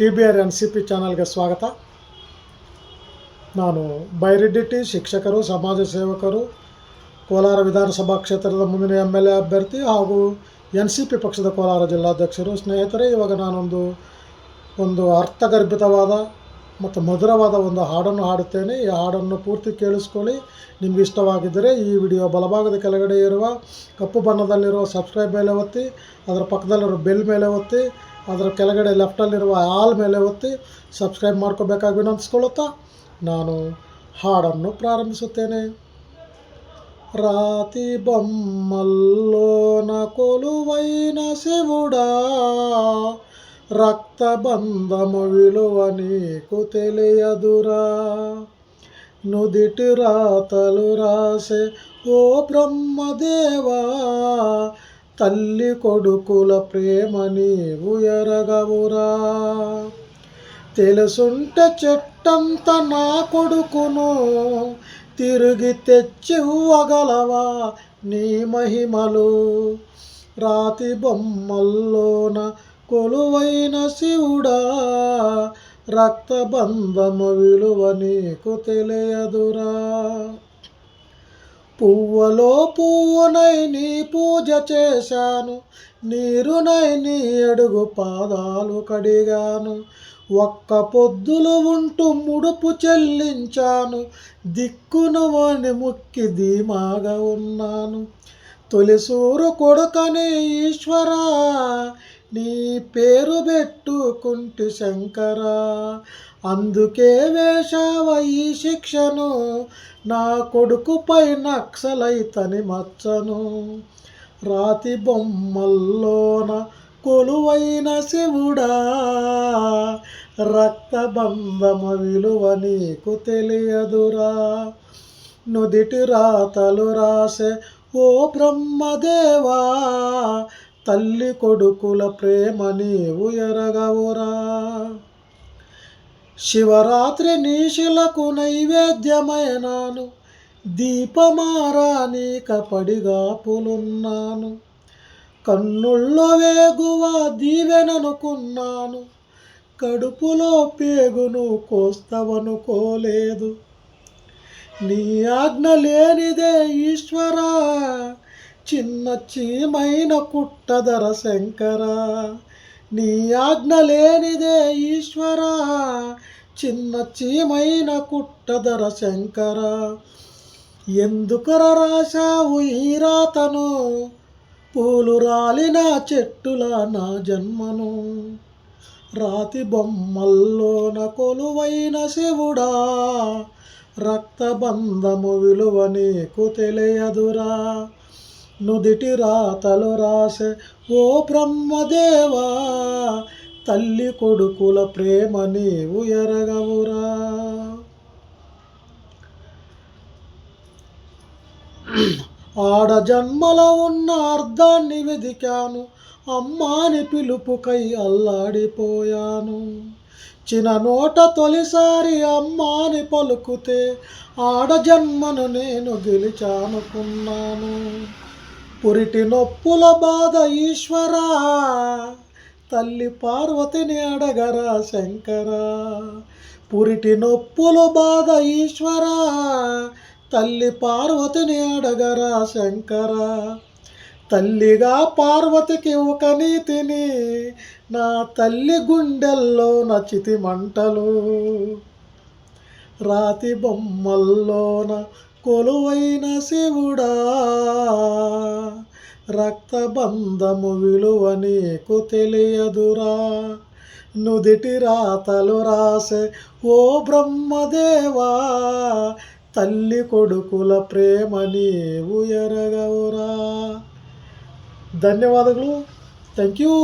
TBR NCP ಚಾನಲ್ಗೆ ಸ್ವಾಗತ. ನಾನು ಬೈರೆಡ್ಡಿ ಶಿಕ್ಷಕರು, ಸಮಾಜ ಸೇವಕರು, ಕೋಲಾರ ವಿಧಾನಸಭಾ ಕ್ಷೇತ್ರದ ಮುಂದಿನ MLA ಅಭ್ಯರ್ಥಿ ಹಾಗೂ NCP ಪಕ್ಷದ ಕೋಲಾರ ಜಿಲ್ಲಾಧ್ಯಕ್ಷರು. ಸ್ನೇಹಿತರೆ, ಇವಾಗ ನಾನೊಂದು ಅರ್ಥಗರ್ಭಿತವಾದ ಮತ್ತು ಮಧುರವಾದ ಒಂದು ಹಾಡನ್ನು ಹಾಡುತ್ತೇನೆ. ಈ ಹಾಡನ್ನು ಪೂರ್ತಿ ಕೇಳಿಸ್ಕೊಳ್ಳಿ. ನಿಮ್ಗೆ ಇಷ್ಟವಾಗಿದ್ದರೆ ಈ ವಿಡಿಯೋ ಬಲಭಾಗದ ಕೆಳಗಡೆ ಇರುವ ಕಪ್ಪು ಬಣ್ಣದಲ್ಲಿರುವ ಸಬ್ಸ್ಕ್ರೈಬ್ ಮೇಲೆ ಒತ್ತಿ, ಅದರ ಪಕ್ಕದಲ್ಲಿರೋ ಬೆಲ್ ಮೇಲೆ ಒತ್ತಿ, ಅದರ ಕೆಳಗಡೆ ಲೆಫ್ಟಲ್ಲಿರುವ ಆಲ್ ಮೇಲೆ ಒತ್ತಿ ಸಬ್ಸ್ಕ್ರೈಬ್ ಮಾಡ್ಕೋಬೇಕಾಗಿ ವಿನಂತಿಸ್ಕೊಳ್ಳುತ್ತಾ ನಾನು ಹಾಡನ್ನು ಪ್ರಾರಂಭಿಸುತ್ತೇನೆ. రాతి బొమ్మల్లోన కొలువైన శివుడా, రక్తబంధము విలువ నీకు తెలియదురా. నుదిటి రాతలు రాసే ఓ బ్రహ్మదేవా, తల్లి కొడుకుల ప్రేమ నీవు ఎరగవురా. తెలుసుంటే చెట్టంత నా కొడుకును తిరిగి తెచ్చివ్వగలవా నీ మహిమలు. రాతి బొమ్మల్లోన కొలువైన శివుడా, రక్తబంధము విలువ నీకు తెలియదురా. పువ్వులో పువ్వునై నీ పూజ చేశాను, నీరునై నీ అడుగు పాదాలు కడిగాను. ఒక్క పొద్దులు ఉంటూ ముడుపు చెల్లించాను, దిక్కును అని ముక్కి ధీమాగా ఉన్నాను. తొలిసూరు కొడుకనే ఈశ్వరా, నీ పేరు పెట్టుకుంటి శంకరా. అందుకే వేశావ ఈ శిక్షను, నా కొడుకుపై నక్సలైతని మచ్చను. రాతి బొమ్మల్లోన కొలువైన శివుడా, రక్తబంధమ విలువ నీకు తెలియదురా. నుదిటి రాతలు రాసే ఓ బ్రహ్మదేవా, తల్లి కొడుకుల ప్రేమ నీవు ఎరగవురా. శివరాత్రి నీశిలకు నైవేద్యమైనాను, దీపమారానీక పడిగాపులున్నాను. కన్నుల్లో వేగువ దీవెననుకున్నాను, కడుపులో పేగును కోస్తవనుకోలేదు. నీ ఆజ్ఞ లేనిదే ఈశ్వరా, చిన్న చీమైన కుట్టదర శంకరా. నీ ఆజ్ఞ లేనిదే ఈశ్వరా, చిన్న చీమైన కుట్టదర శంకరా. ఎందుకర రాశావు ఈ రాతను, పూలు రాలిన చెట్టుల నా జన్మను. రాతి బొమ్మల్లోన కొలువైన శివుడా, రక్తబంధము విలువ నీకు తెలియదురా. నుదిటి రాతలు రాసే ఓ బ్రహ్మదేవా, తల్లి కొడుకుల ప్రేమ నీవు ఎరగవురా. ఆడ జన్మల ఉన్న అర్థాన్ని వెదికాను, అమ్మాని పిలుపుకై అల్లాడిపోయాను. చిన్ననోట తొలిసారి అమ్మాని పలుకుతే ఆడ జన్మను నేను గెలిచానుకున్నాను. పురిటి నొప్పుల బాధ ఈశ్వరా, తల్లి పార్వతిని అడగరా శంకరా. పురిటి నొప్పుల బాధ ఈశ్వరా, తల్లి పార్వతిని అడగరా శంకరా. తల్లిగా పార్వతికి ఒక నీతిని, నా తల్లి గుండెల్లో నచితి మంటలు. రాతి బొమ్మల్లోన కొలువైన శివుడా, రక్తబంధము విలువ నీకు తెలియదురా. నుదిటి రాతలు రాసే ఓ బ్రహ్మదేవా, తల్లి కొడుకుల ప్రేమ నీవు ఎరగవురా. ధన్యవాదములు. Thank you.